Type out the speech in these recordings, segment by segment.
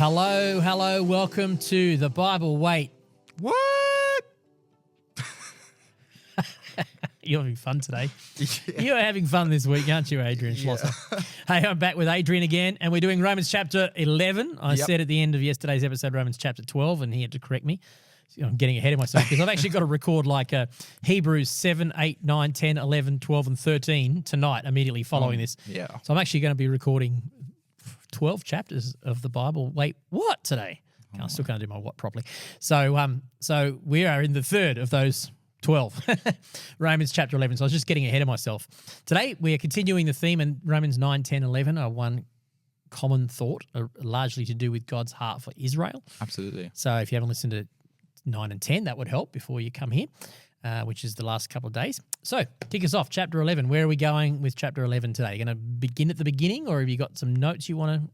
Hello. Welcome to the Bible. Wait. What? You're having fun today. Yeah. You're having fun this week, aren't you, Adrian Schlosser? Hey, I'm back with Adrian again, and we're doing Romans chapter 11. I said at the end of yesterday's episode, Romans chapter 12, and he had to correct me. So I'm getting ahead of myself because I've actually got to record like Hebrews 7, 8, 9, 10, 11, 12, and 13 tonight, immediately following this. Yeah. So I'm actually going to be recording 12 chapters of the Bible. Wait, what today? I still can't do my what properly. So we are in the third of those 12, Romans chapter 11. So I was just getting ahead of myself. Today we are continuing the theme in Romans 9, 10, 11, are one common thought, largely to do with God's heart for Israel. Absolutely. So if you haven't listened to 9 and 10, that would help before you come here, which is the last couple of days. So kick us off, chapter 11. Where are we going with chapter 11 today? Going to begin at the beginning, or have you got some notes you want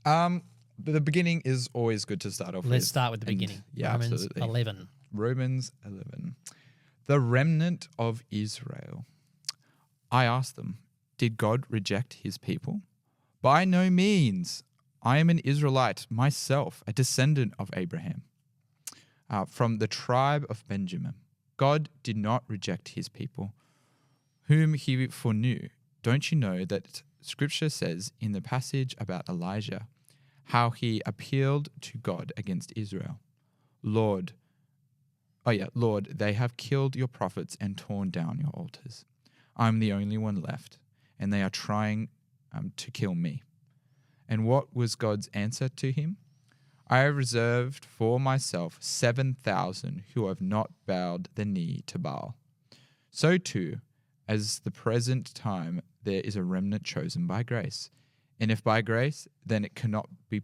to? The beginning is always good to start off with. Let's start with the beginning. Yeah, Romans absolutely. 11. Romans 11. The remnant of Israel. I asked them, did God reject his people? By no means. I am an Israelite myself, a descendant of Abraham, from the tribe of Benjamin. God did not reject his people, whom he foreknew. Don't you know that Scripture says in the passage about Elijah, how he appealed to God against Israel? Lord, they have killed your prophets and torn down your altars. I'm the only one left, and they are trying to kill me. And what was God's answer to him? I have reserved for myself 7,000 who have not bowed the knee to Baal. So too, as the present time, there is a remnant chosen by grace. And if by grace, then it cannot be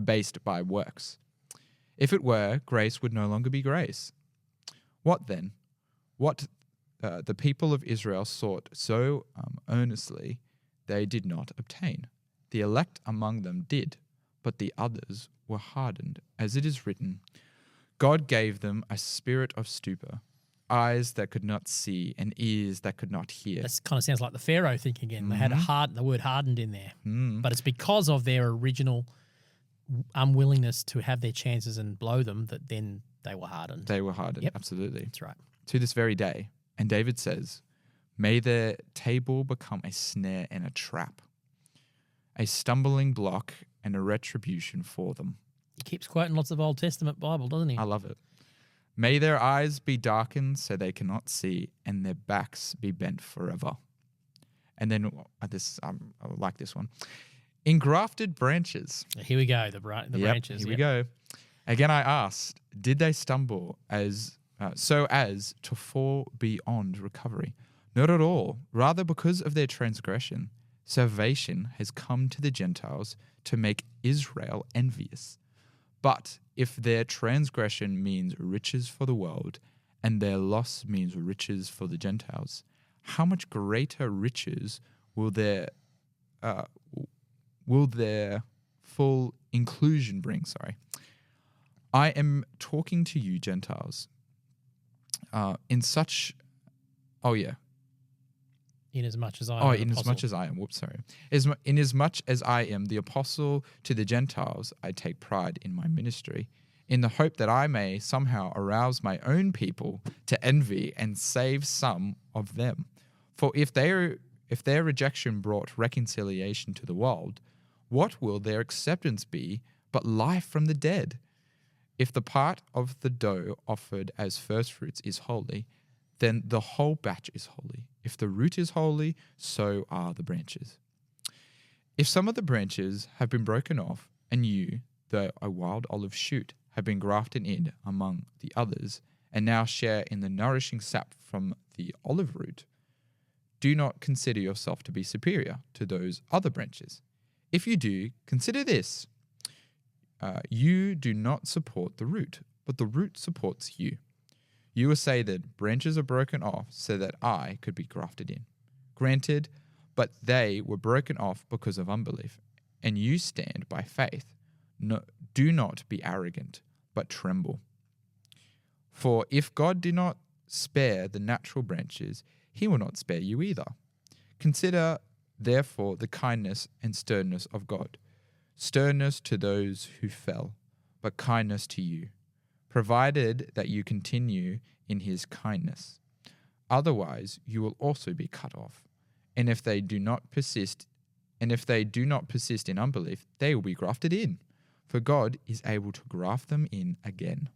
based by works. If it were, grace would no longer be grace. What then? What the people of Israel sought so earnestly, they did not obtain. The elect among them did, but the others were hardened. As it is written, God gave them a spirit of stupor, eyes that could not see and ears that could not hear. That kind of sounds like the Pharaoh thing again. They had the word hardened in there. But it's because of their original unwillingness to have their chances and blow them that then they were hardened. They were hardened, Yep. Absolutely. That's right. To this very day. And David says, may their table become a snare and a trap, a stumbling block and a retribution for them. He keeps quoting lots of Old Testament Bible, doesn't he? I love it. May their eyes be darkened so they cannot see, and their backs be bent forever. And then I like this one. Engrafted branches. Here we go, the branches. Here we go. Again, I asked, did they stumble so as to fall beyond recovery? Not at all. Rather, because of their transgression, salvation has come to the Gentiles to make Israel envious. But if their transgression means riches for the world, and their loss means riches for the Gentiles, how much greater riches will their full inclusion bring? I am talking to you, Gentiles, inasmuch as I am the apostle to the Gentiles, I take pride in my ministry, in the hope that I may somehow arouse my own people to envy and save some of them. For if their rejection brought reconciliation to the world, what will their acceptance be but life from the dead? If the part of the dough offered as firstfruits is holy, then the whole batch is holy. If the root is holy, so are the branches. If some of the branches have been broken off, and you, though a wild olive shoot, have been grafted in among the others, and now share in the nourishing sap from the olive root, do not consider yourself to be superior to those other branches. If you do, consider this. You do not support the root, but the root supports you. You will say that branches are broken off so that I could be grafted in. Granted, but they were broken off because of unbelief, and you stand by faith. No, do not be arrogant, but tremble. For if God did not spare the natural branches, he will not spare you either. Consider, therefore, the kindness and sternness of God. sternness to those who fell, but kindness to you, provided that you continue in his kindness. Otherwise, you will also be cut off. And if they do not persist in unbelief, they will be grafted in, for God is able to graft them in again.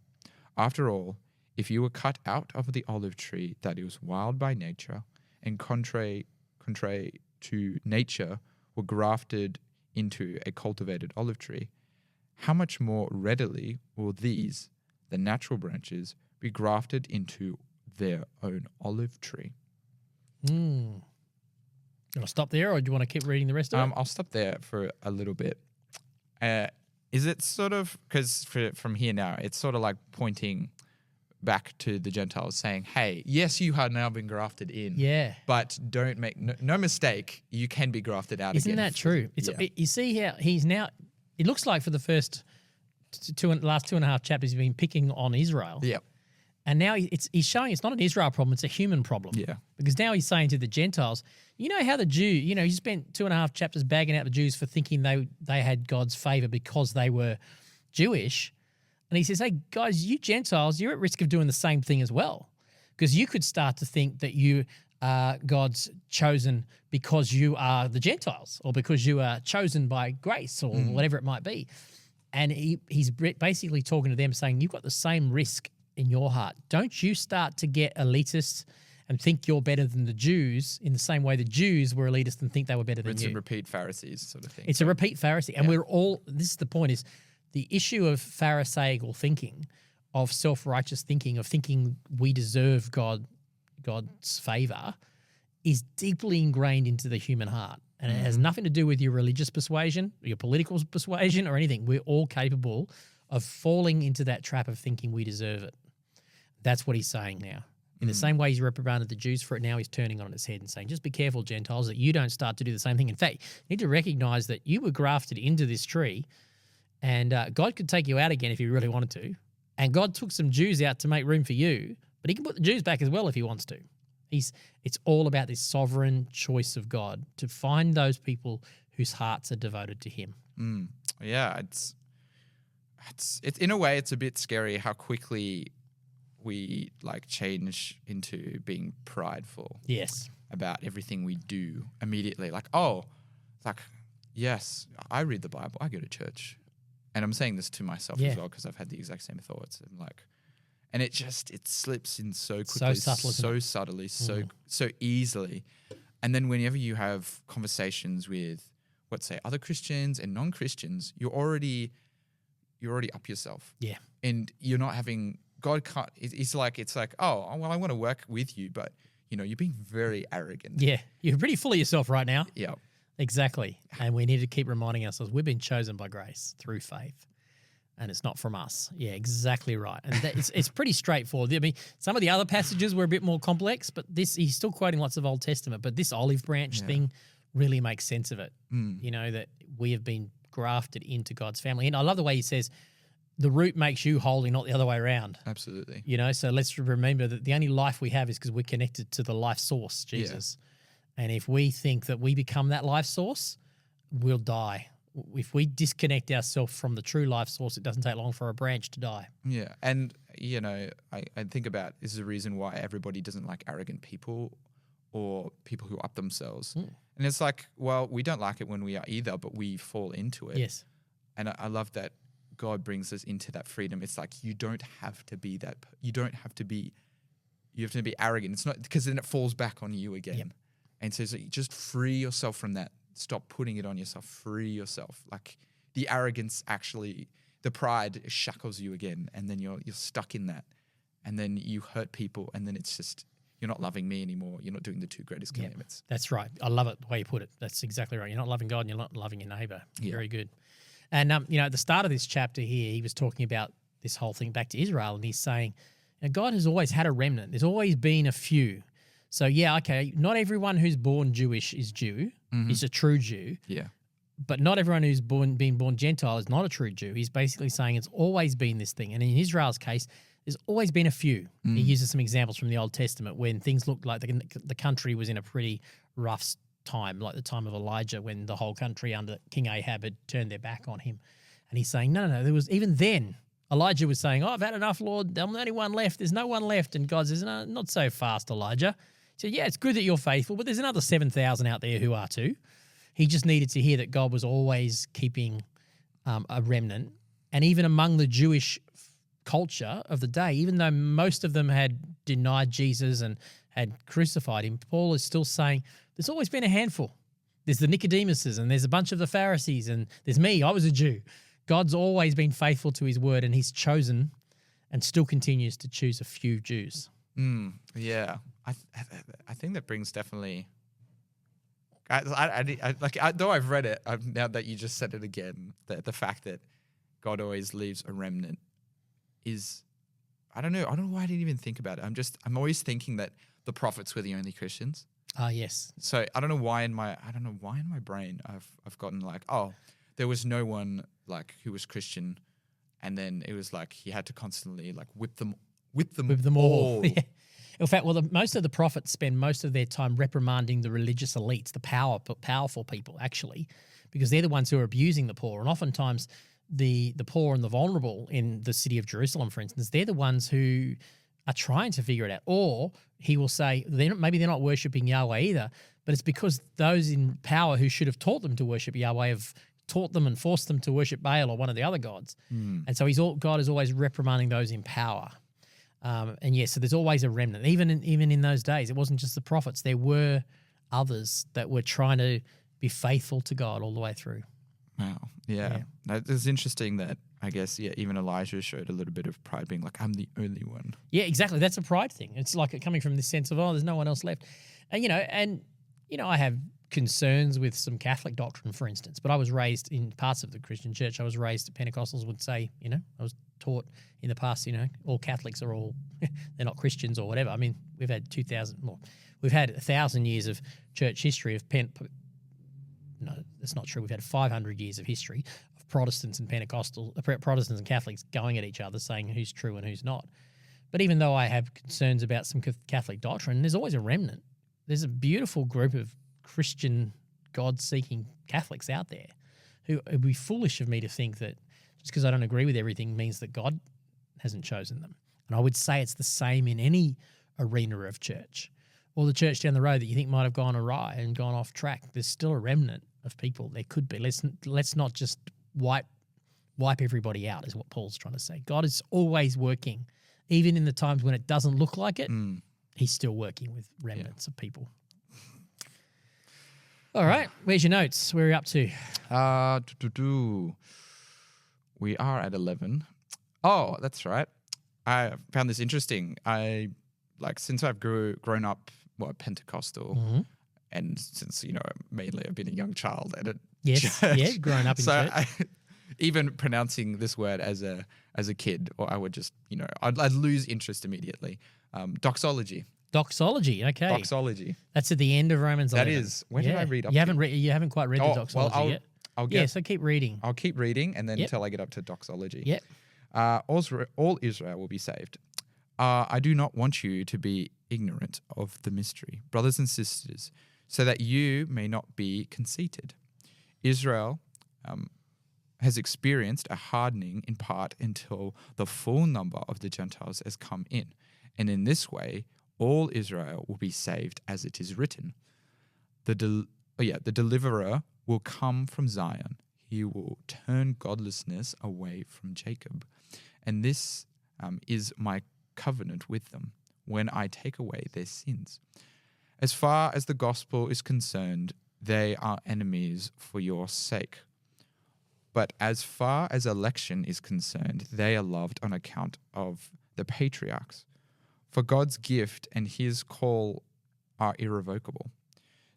After all, if you were cut out of the olive tree that is wild by nature, and contrary to nature were grafted into a cultivated olive tree, how much more readily will these, the natural branches, be grafted into their own olive tree? You want to stop there, or do you want to keep reading the rest of it? I'll stop there for a little bit. Is it sort of, because from here now, it's sort of like pointing back to the Gentiles saying, hey, yes, you have now been grafted in. Yeah. But don't make no mistake, you can be grafted out Isn't again. that true? You see how he's now, it looks like for the first last 2.5 chapters, he's been picking on Israel. Yeah. And now he's showing it's not an Israel problem, it's a human problem. Yeah. Because now he's saying to the Gentiles, you know how the Jew, he spent 2.5 chapters bagging out the Jews for thinking they had God's favor because they were Jewish. And he says, hey, guys, you Gentiles, you're at risk of doing the same thing as well. Because you could start to think that you are God's chosen because you are the Gentiles or because you are chosen by grace or whatever it might be. And he's basically talking to them saying, you've got the same risk in your heart. Don't you start to get elitist and think you're better than the Jews in the same way the Jews were elitist and think they were better than Rinse you. and repeat Pharisees sort of thing. It's a repeat Pharisee. And we're all, this is the point, is the issue of Pharisaical thinking, of self-righteous thinking, of thinking we deserve God's favor, is deeply ingrained into the human heart. And it has nothing to do with your religious persuasion, your political persuasion or anything. We're all capable of falling into that trap of thinking we deserve it. That's what he's saying now. In the same way he's reprimanded the Jews for it, now he's turning on its head and saying, just be careful, Gentiles, that you don't start to do the same thing. In fact, you need to recognize that you were grafted into this tree and God could take you out again if he really wanted to. And God took some Jews out to make room for you, but he can put the Jews back as well if he wants to. It's all about this sovereign choice of God to find those people whose hearts are devoted to him. Yeah, it's in a way, it's a bit scary how quickly we change into being prideful. Yes. About everything we do immediately. Yes, I read the Bible, I go to church. And I'm saying this to myself as well because I've had the exact same thoughts. And it slips in so quickly, so subtly, so easily. And then whenever you have conversations with, let's say, other Christians and non-Christians, you're already up yourself. Yeah. And you're not having, God can't, it's like, oh, well, I want to work with you, but, you're being very arrogant. Yeah. You're pretty full of yourself right now. Yeah. Exactly. And we need to keep reminding ourselves we've been chosen by grace through faith. And it's not from us. Yeah, exactly right. And it's pretty straightforward. I mean, some of the other passages were a bit more complex, but he's still quoting lots of Old Testament. But this olive branch thing really makes sense of it. That we have been grafted into God's family. And I love the way he says, the root makes you holy, not the other way around. Absolutely. So let's remember that the only life we have is because we're connected to the life source, Jesus. Yeah. And if we think that we become that life source, we'll die. If we disconnect ourselves from the true life source, it doesn't take long for a branch to die. Yeah. And, I think about this is a reason why everybody doesn't like arrogant people or people who up themselves. And it's like, well, we don't like it when we are either, but we fall into it. Yes. And I love that God brings us into that freedom. It's like, you don't have to be that. You have to be arrogant. It's not, because then it falls back on you again. Yep. And so just free yourself from that. Stop putting it on yourself. Free yourself. Like the arrogance the pride shackles you again, and then you're stuck in that, and then you hurt people, and then it's just you're not loving me anymore. You're not doing the two greatest commandments. That's right. I love it the way you put it. That's exactly right. You're not loving God, and you're not loving your neighbor. Yeah. Very good. And at the start of this chapter here, he was talking about this whole thing back to Israel, and he's saying, God has always had a remnant. There's always been a few. So, not everyone who's born Jewish is Jew. Is a true Jew. Yeah. But not everyone who's been born Gentile is not a true Jew. He's basically saying it's always been this thing. And in Israel's case, there's always been a few. He uses some examples from the Old Testament when things looked like the country was in a pretty rough time, like the time of Elijah when the whole country under King Ahab had turned their back on him. And he's saying, no, there was, even then, Elijah was saying, I've had enough, Lord. I'm the only one left. There's no one left. And God says, no, not so fast, Elijah. He said, yeah, it's good that you're faithful, but there's another 7,000 out there who are too. He just needed to hear that God was always keeping a remnant. And even among the Jewish culture of the day, even though most of them had denied Jesus and had crucified him, Paul is still saying there's always been a handful. There's the Nicodemuses and there's a bunch of the Pharisees and there's me. I was a Jew. God's always been faithful to his word, and he's chosen and still continues to choose a few Jews. Yeah. I think that brings definitely... though I've read it, now that you just said it again, the fact that God always leaves a remnant is... I don't know why I didn't even think about it. I'm always thinking that the prophets were the only Christians. Ah, yes. So I don't know why in my brain I've gotten like, oh, there was no one like who was Christian, and then it was like he had to constantly like whip them all. Yeah. In fact, most of the prophets spend most of their time reprimanding the religious elites, the powerful people, actually, because they're the ones who are abusing the poor. And oftentimes the poor and the vulnerable in the city of Jerusalem, for instance, they're the ones who are trying to figure it out. Or he will say, maybe they're not worshipping Yahweh either, but it's because those in power who should have taught them to worship Yahweh have taught them and forced them to worship Baal or one of the other gods. And so God is always reprimanding those in power. So there's always a remnant. Even in those days, it wasn't just the prophets. There were others that were trying to be faithful to God all the way through. Wow. Yeah. It's interesting that, I guess, even Elijah showed a little bit of pride, being like, I'm the only one. Yeah, exactly. That's a pride thing. It's like coming from this sense of, there's no one else left. And I have concerns with some Catholic doctrine, for instance, but I was raised in parts of the Christian church. I was raised, Pentecostals would say, I was taught in the past, all Catholics are all, they're not Christians or whatever. I mean, we've had 1,000 years of church history of no, that's not true. We've had 500 years of history of Protestants and Protestants and Catholics going at each other, saying who's true and who's not. But even though I have concerns about some Catholic doctrine, there's always a remnant. There's a beautiful group of Christian, God-seeking Catholics out there who it would be foolish of me to think that just because I don't agree with everything means that God hasn't chosen them. And I would say it's the same in any arena of church. Or the church down the road that you think might have gone awry and gone off track. There's still a remnant of people. There could be. Let's not just wipe everybody out, is what Paul's trying to say. God is always working, even in the times when it doesn't look like it. He's still working with remnants of people. All right, where's your notes? Where are you up to? We are at 11. Oh, that's right. I found this interesting. Since I've grown up Pentecostal, and since mainly I've been a young child at a church. Growing up in church. Even pronouncing this word as a kid, or I would just I'd lose interest immediately. Doxology. Doxology, okay. Doxology. That's at the end of Romans 11. That is. Where did I read up? You haven't quite read the doxology yet. So keep reading. I'll keep reading, and then until I get up to doxology. Yep. All Israel will be saved. I do not want you to be ignorant of the mystery, brothers and sisters, so that you may not be conceited. Israel has experienced a hardening in part until the full number of the Gentiles has come in. And in this way, all Israel will be saved, as it is written. The deliverer will come from Zion. He will turn godlessness away from Jacob. And this is my covenant with them when I take away their sins. As far as the gospel is concerned, they are enemies for your sake. But as far as election is concerned, they are loved on account of the patriarchs. For God's gift and his call are irrevocable.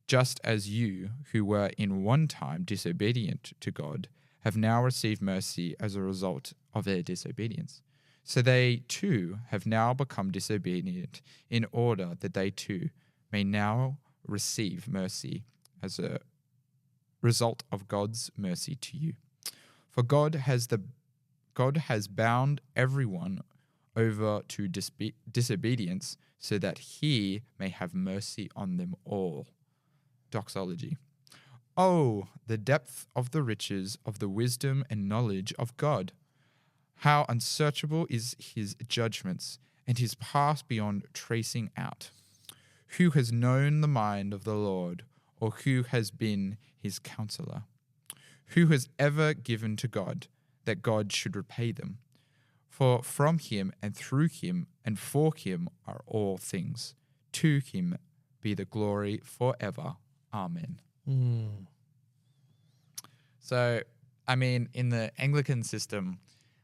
Just as you, who were in one time disobedient to God, have now received mercy as a result of their disobedience. So they too have now become disobedient in order that they too may now receive mercy as a result of God's mercy to you. For God has bound everyone over to disobedience so that he may have mercy on them all. doxology. Oh, the depth of the riches of the wisdom and knowledge of God. How unsearchable is his judgments, and his paths beyond tracing out. Who has known the mind of the Lord, or who has been his counselor? Who has ever given to God, that God should repay them? For from him and through him and for him are all things. To him be the glory forever. Amen. So, I mean, in the Anglican system,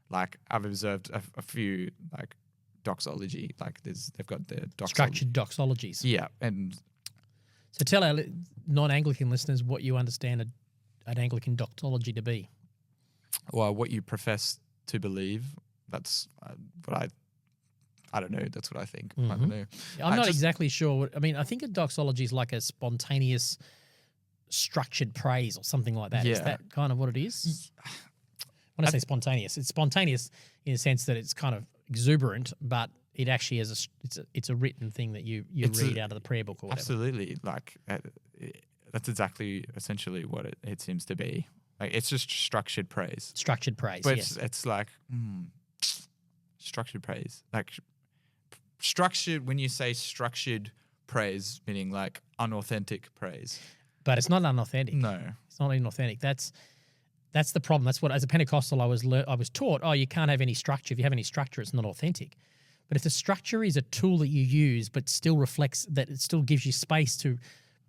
like I've observed a few like doxology, like they've got the Structured doxologies. Yeah, and so tell our non-Anglican listeners what you understand an Anglican doxology to be. Well, what you profess to believe. That's what I don't know. That's what I think. I don't know. I'm not exactly sure. I think a doxology is like a spontaneous, structured praise or something like that. Yeah. Is that kind of what it is? When I say spontaneous, it's spontaneous in the sense that it's kind of exuberant, but it actually is it's a written thing that you read out of the prayer book or whatever. Absolutely. Like that's exactly essentially what it seems to be. Like it's just structured praise. Structured praise, but yes. it's like structured praise. Like structured, when you say structured praise, meaning like unauthentic praise. But it's not unauthentic. No. It's not inauthentic. That's the problem. That's what, as a Pentecostal, I was taught, you can't have any structure. If you have any structure, it's not authentic. But if the structure is a tool that you use but still reflects, that it still gives you space to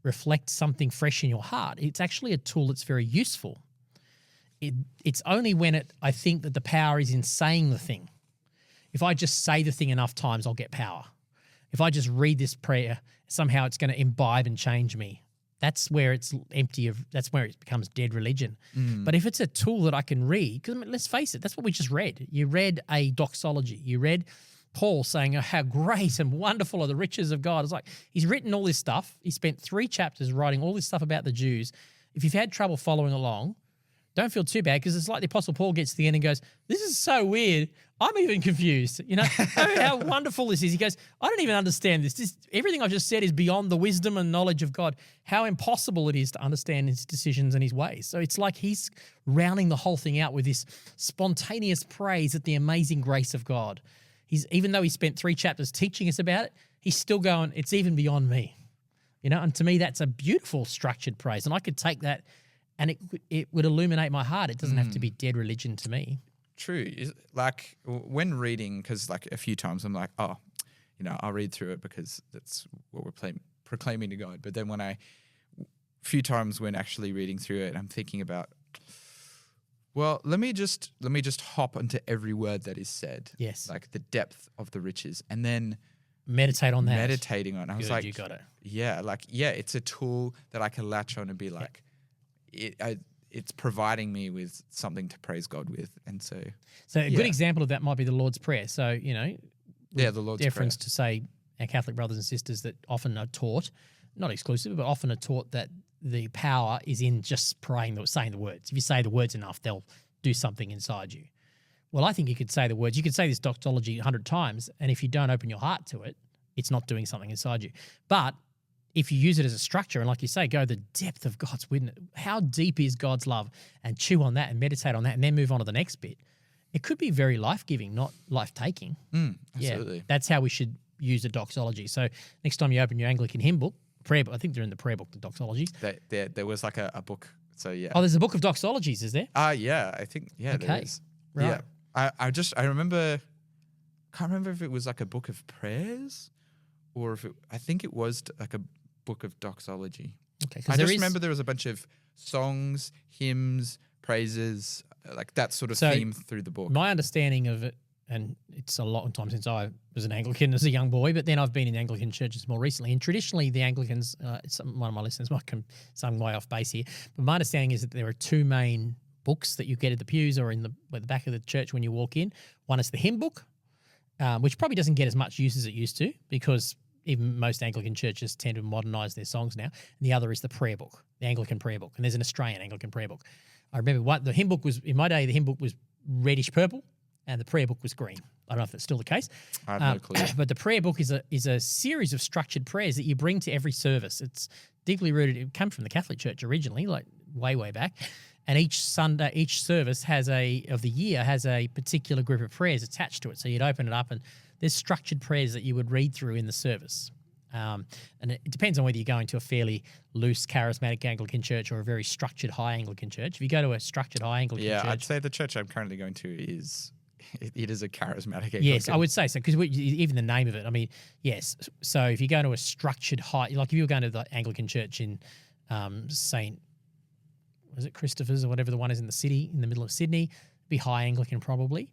reflect something fresh in your heart, it's actually a tool that's very useful. It's only when I think that the power is in saying the thing. If I just say the thing enough times, I'll get power. If I just read this prayer, somehow it's going to imbibe and change me. That's where it's empty that's where it becomes dead religion. But if it's a tool that I can read, because let's face it, that's what we just read. You read a doxology. You read Paul saying, how great and wonderful are the riches of God. It's like he's written all this stuff. He spent 3 chapters writing all this stuff about the Jews. If you've had trouble following along, don't feel too bad, because it's like the Apostle Paul gets to the end and goes, this is so weird. I'm even confused. How wonderful this is. He goes, I don't even understand this. Everything I've just said is beyond the wisdom and knowledge of God. How impossible it is to understand his decisions and his ways. So it's like he's rounding the whole thing out with this spontaneous praise at the amazing grace of God. Even though he spent 3 chapters teaching us about it, he's still going, it's even beyond me. And to me, that's a beautiful structured praise. And I could take that and it would illuminate my heart. It doesn't have to be dead religion to me. True. Like when reading, because like a few times I'm like, I'll read through it because that's what we're proclaiming to God. But then a few times when actually reading through it, I'm thinking about, well, let me just hop onto every word that is said. Yes. Like the depth of the riches, and then meditate on that. Meditating on it. I was like, you got it. Yeah, it's a tool that I can latch on and be like, it's providing me with something to praise God with. And so a good example of that might be the Lord's Prayer. So, the Lord's deference Prayer. to say our Catholic brothers and sisters that often are taught, not exclusive, but often are taught that the power is in just saying the words. If you say the words enough, they'll do something inside you. Well, I think you could say the words. You could say this doxology 100 times, and if you don't open your heart to it, it's not doing something inside you. But if you use it as a structure, and like you say, go the depth of God's witness, how deep is God's love, and chew on that and meditate on that and then move on to the next bit, it could be very life-giving, not life-taking. Absolutely. Yeah, that's how we should use a doxology. So next time you open your Anglican hymn book, prayer book, I think they're in the prayer book, the doxologies. There was like a book. So yeah. Oh, there's a book of doxologies, is there? Yeah, I think, there is. Right. Yeah. I remember, can't remember if it was like a book of prayers or I think it was like a book of doxology. Okay. I just remember there was a bunch of songs, hymns, praises, like that sort of theme through the book. My understanding of it, and it's a long time since I was an Anglican as a young boy, but then I've been in Anglican churches more recently. And traditionally, the Anglicans, one of my listeners might come some way off base here, but my understanding is that there are 2 main books that you get at the pews or in the back of the church when you walk in. One is the hymn book, which probably doesn't get as much use as it used to because even most Anglican churches tend to modernise their songs now. And the other is the prayer book, the Anglican prayer book. And there's an Australian Anglican prayer book. I remember the hymn book was, in my day, the hymn book was reddish purple. and the prayer book was green. I don't know if that's still the case. I have no clue. But the prayer book is a series of structured prayers that you bring to every service. It's deeply rooted. It came from the Catholic Church originally, like way back. And each Sunday, each service has of the year has a particular group of prayers attached to it. So you'd open it up and there's structured prayers that you would read through in the service. And it depends on whether you're going to a fairly loose charismatic Anglican church or a very structured high Anglican church. If you go to a structured high Anglican church... Yeah, I'd say the church I'm currently going to is a charismatic Anglican. Yes, I would say so, because even the name of it, I mean, yes. So if you go to a structured high... Like if you were going to the Anglican church in St... Was it Christopher's or whatever the one is in the city, in the middle of Sydney? Be high Anglican probably.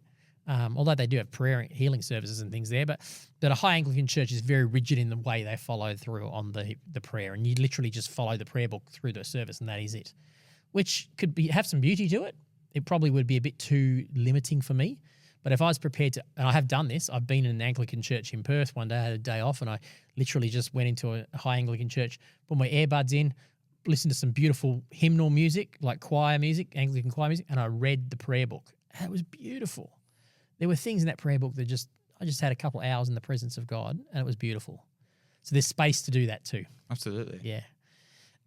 Although they do have prayer healing services and things there, but a high Anglican church is very rigid in the way they follow through on the prayer, and you literally just follow the prayer book through the service, and that is it. Which could have some beauty to it. It probably would be a bit too limiting for me, but if I was prepared to, and I have done this, I've been in an Anglican church in Perth one day, I had a day off, and I literally just went into a high Anglican church, put my earbuds in, listened to some beautiful hymnal music, like choir music, Anglican choir music, and I read the prayer book. And it was beautiful. There were things in that prayer book that I just had a couple of hours in the presence of God, and it was beautiful. So there's space to do that too. Absolutely. Yeah.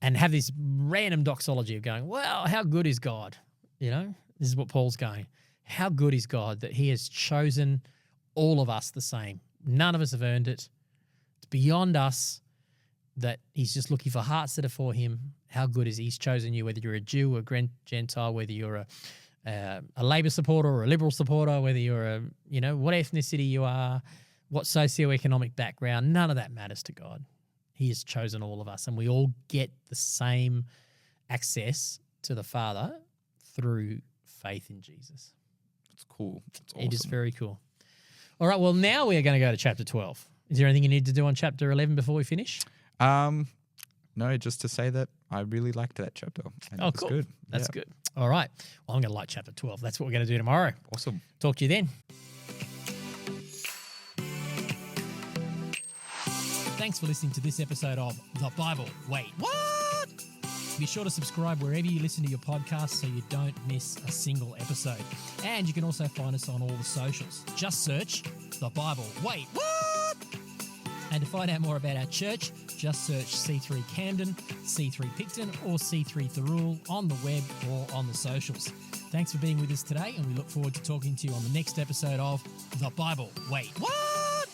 And have this random doxology of going, well, how good is God? You know, this is what Paul's going. How good is God that he has chosen all of us the same? None of us have earned it. It's beyond us that he's just looking for hearts that are for him. How good is he? He's chosen you, whether you're a Jew or a Gentile, whether you're a Labor supporter or a Liberal supporter, whether you're what ethnicity you are, what socioeconomic background, none of that matters to God. He has chosen all of us, and we all get the same access to the Father through faith in Jesus. It's cool. It's awesome. It is very cool. All right, well, now we are going to go to chapter 12. Is there anything you need to do on chapter 11 before we finish? No, just to say that I really liked that chapter. And Oh, cool. Good. That's good. All right. Well, I'm going to like chapter 12. That's what we're going to do tomorrow. Awesome. Talk to you then. Thanks for listening to this episode of The Bible. Wait, what? Be sure to subscribe wherever you listen to your podcast so you don't miss a single episode. And you can also find us on all the socials. Just search The Bible. Wait, what? And to find out more about our church, just search C3 Camden, C3 Picton, or C3 Thirroul on the web or on the socials. Thanks for being with us today, and we look forward to talking to you on the next episode of The Bible. Wait, what?